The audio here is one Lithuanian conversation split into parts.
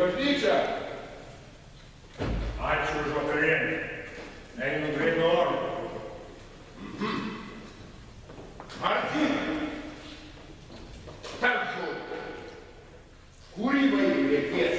bažnyčią. Ačiū už vakarienę. Einu greitu oru. Martynai, tarp žodžių, kūrybai reikės.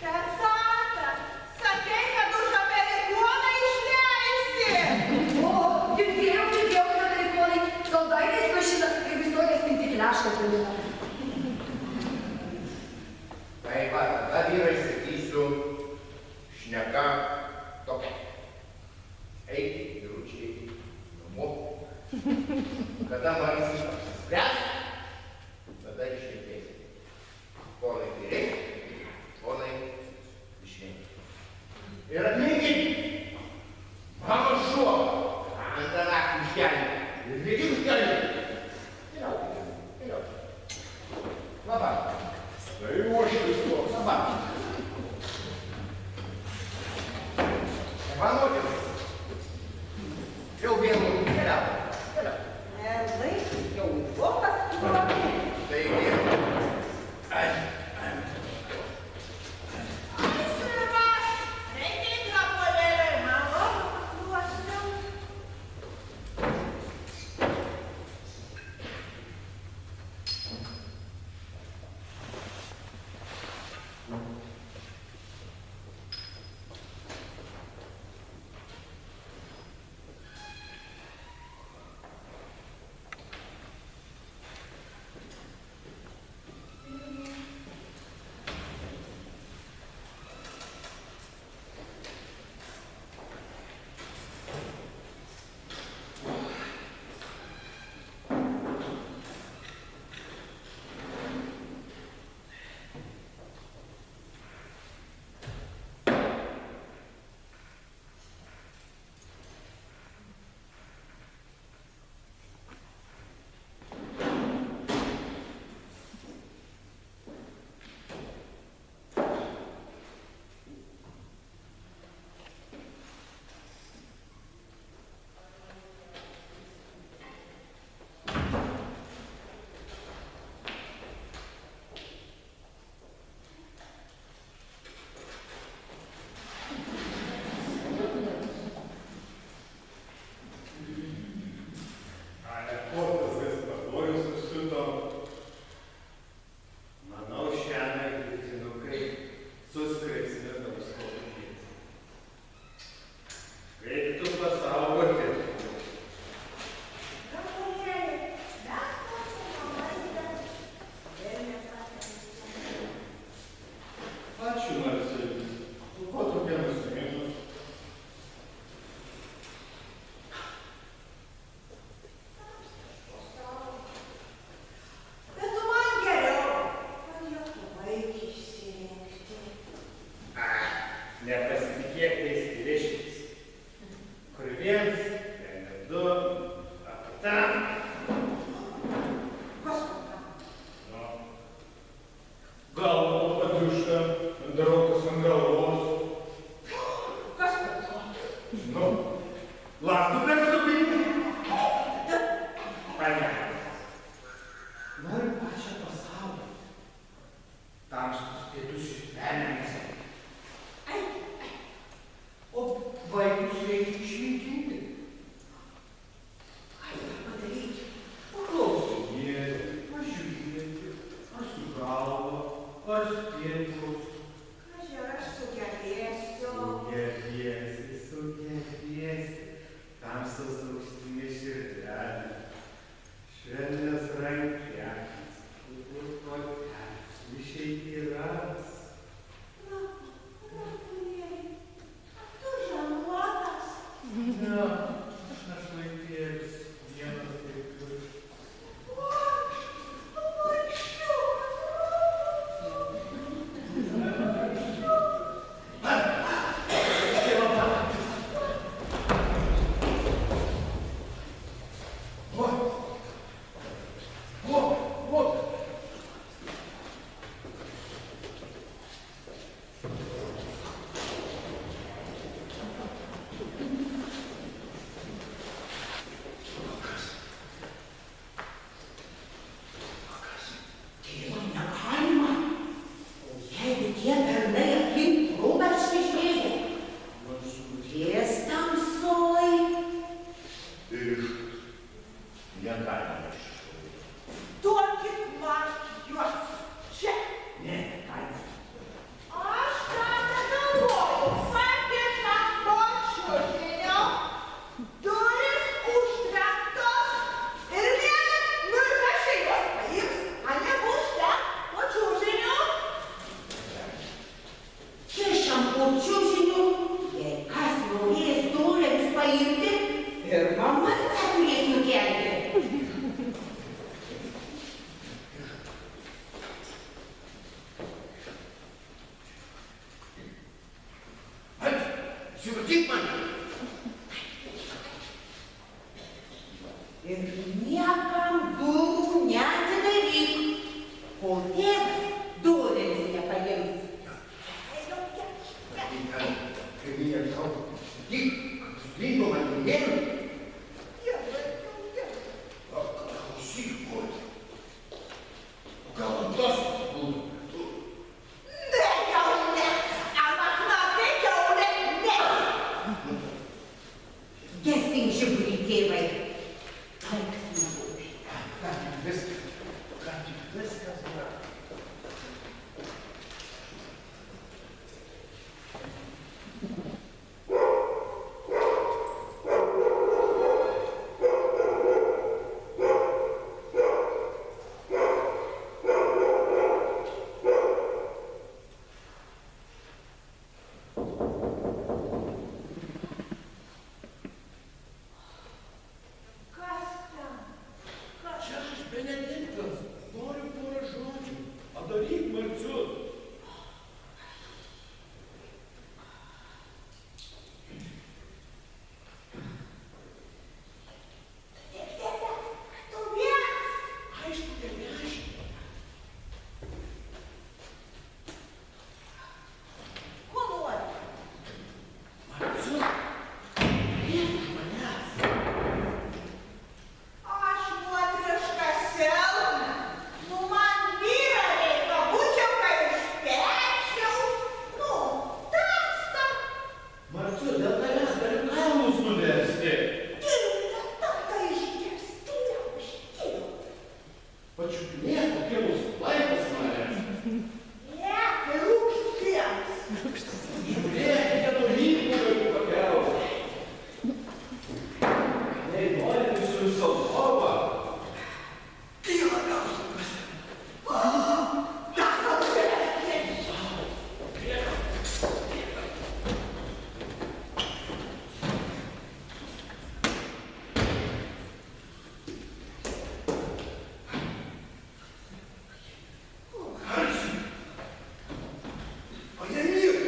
Per tatą, sakei, kad už amerikoną išleisi. O, girdėjau, kad amerikonai saldainiais pašina ir visokias pinti klešką pamina. Tai va, tada vyrai sakysiu, šneka tokia. Eik, vyručiai, namo. Kada Marys apsispręs, tada išrinkėsi. Ponai kairiai, ponai dešiniai. Ir atminkit, mano šuo, antrą naktį iškelį. Ir ne tik iškelį. Keliaukit. Labą. Tai uošvis toks. Labą. Manotis. Jau vienu keliauju. Laikas jau vokas kruopė. Taigi. Aistra, reikia į kapolėlę, man vokas kruopė. Siurtyk man. Ir niekam durų neatidaryk, kol tėvas durėlis nepaims. Kaimynė tau, tik, sudingo man vien. Klausyk, kur. O gal ant tos būtų? Ne, jau ne. Anaknatai kiaulė, ne. Gesink žiburį, tėvai. Ką tik viskas yra. Kas ten? Čia aš Benediktas. Noriu porą žodžių. Padaryk Marciu. Tu vienas? Aišku, kad ne aš. Ko nori? Marciu, nieko už manęs. Aš moteriška silpna. Nu man vyrą reikia, būčiau, kai išpečiau. Nu, tamsta. Marciu, dėl tavęs galiu kalnus nuversti. Dirba tata išgirsti neužkilo. Pačiupinėk, kokie bus laikas manęs. Ne, tai rūkštiems. Žiūrėk, kieno lygų galiu pakelt. Nei nori visų savo lovą. Kyla gausimas. Tata užsiveskė. Arsi. O jie myli.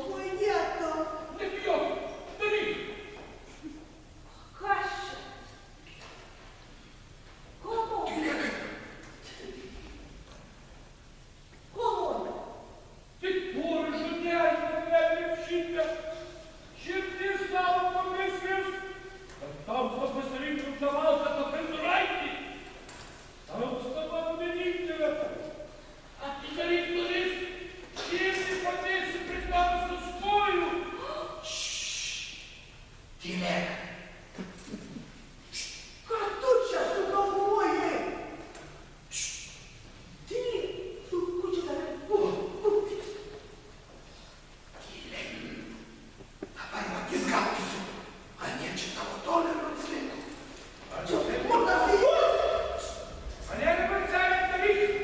Mojetau. Nebijok, daryk. Kas čia? Ko nori? Ko nori? Tik porą žodelių gyvenime šitą. Širdis savo pamėsės. Kad tamsta pasirinktum tą valsą, tą prizuraitį. Tamsta man vienintelė. Atidaryk duris. Tiesiai padėsi prie tamstos kojų. Tylėk. Ką tu čia sugalvojai? Tyliai. Ko čia darai? Tylėk. Dabar akis gaudysiu. Anie čia tavo dolerio atslinko. Ačiū. Murdas į jūs! Mane dabar celė daryk.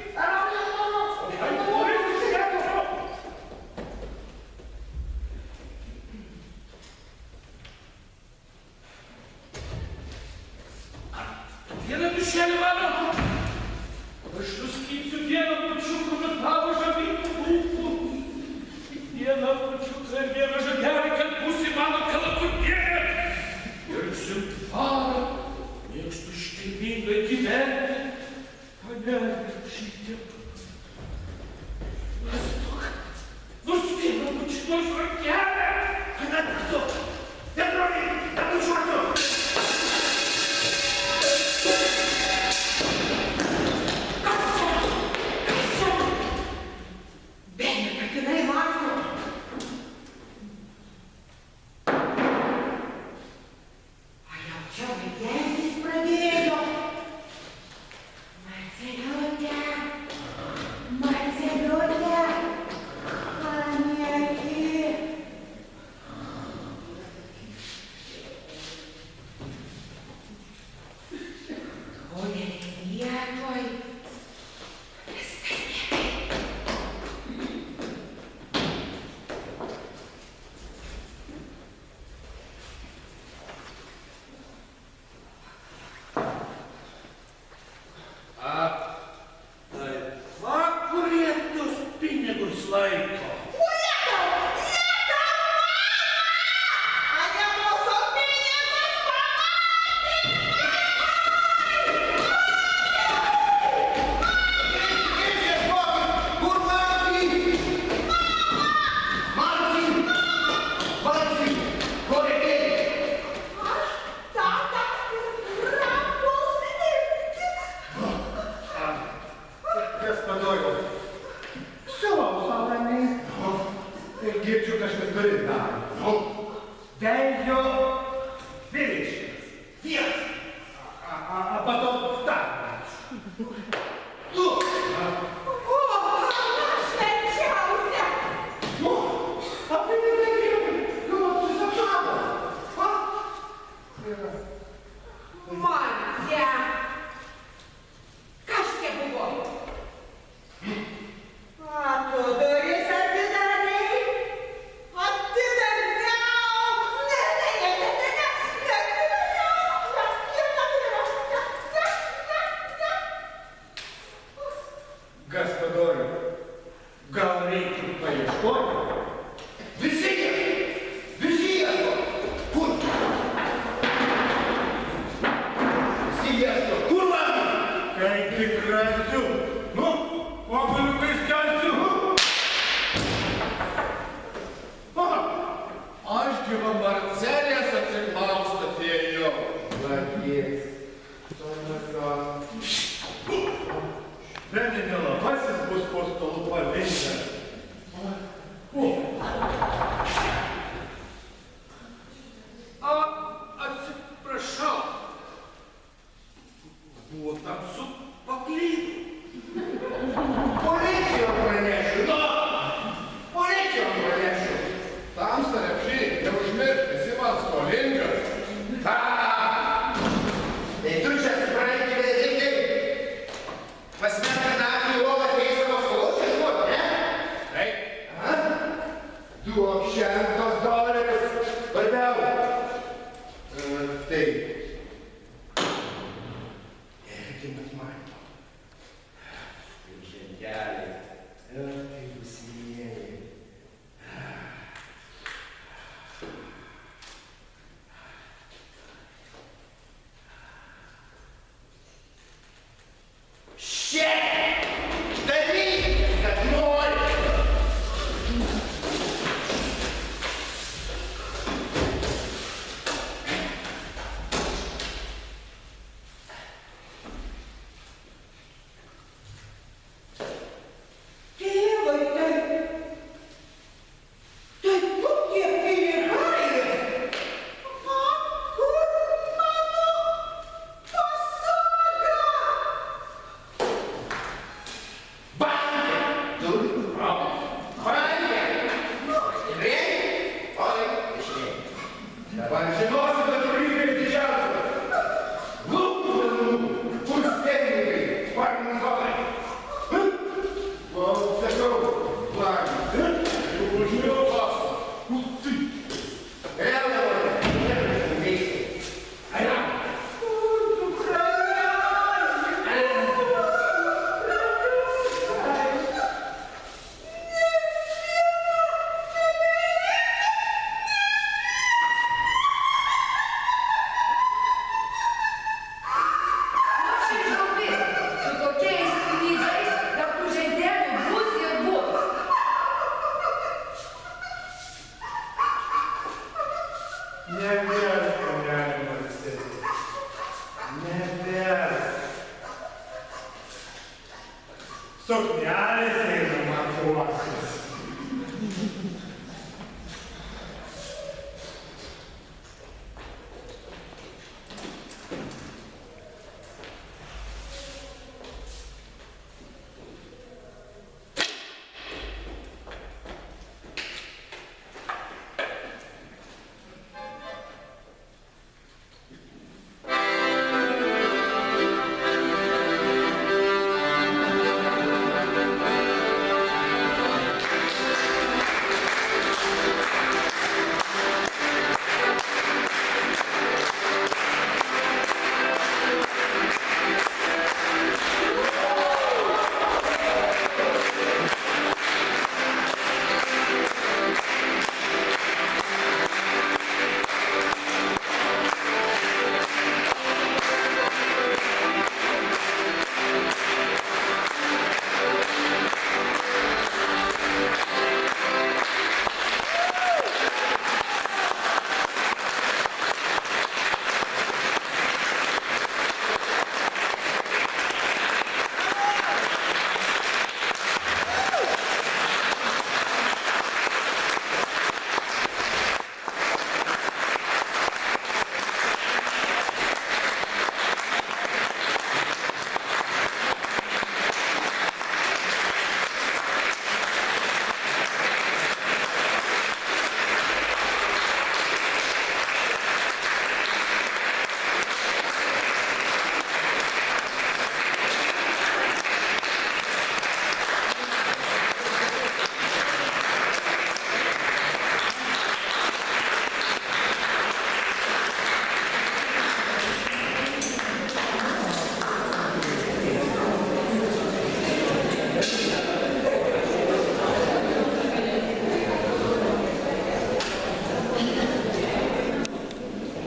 Vieną dušelį mano. Aš nuskypsiu vieną pačiuką nuo tavo žavingų lūpų. Vieną pačiuką ir vieną žadelį, kad būsi mano kalakutienė. Ir šimtvarą mėgstu iškilmingai gyventi. Panelė šitiek. Nuspėliau pačiuos rankelę. Anatasu. Pedrovai, nebučiuotu. Bene, katinai Makso. mesiu. Nu, obuoliukai skelsiu. Aš gyva Marcelės atsiklaust atėjau. Vagis. Bene nelabasis bus po stalu palinkęs. Atsiprašau. Buvo tamsu, paklydau. Policijom pranešiu. Policijom pranešiu. Tamsta repšiai, neužmiršk, esi man skolingas. Ha! Tai tu čia supranti, reikia pasmerkti naktį į lovą ateis savo skolos ieškoti, ne? Taip. Ha? Duok šiandien tos dolerius. Svarbiau. Taip. Erkimat man. Žentelė. Tai būsimieji. Daryk, kad nori. Tėvai, tai kur tie pinigai? Kur mano pasaga? Banke. Turi. Banke. Rėk. Oi, išrėk. Dabar žinosi, kad rūpės didžiausias. Lūpų, purstėlininkai, organizuotai. O, sakau, plagiai. Užmėjau pasą. Vėl dabar. Veikti. Aina. Aš žinaupi, su tokiais pinigais, kad tų žaidėjų bus ir bus. Ne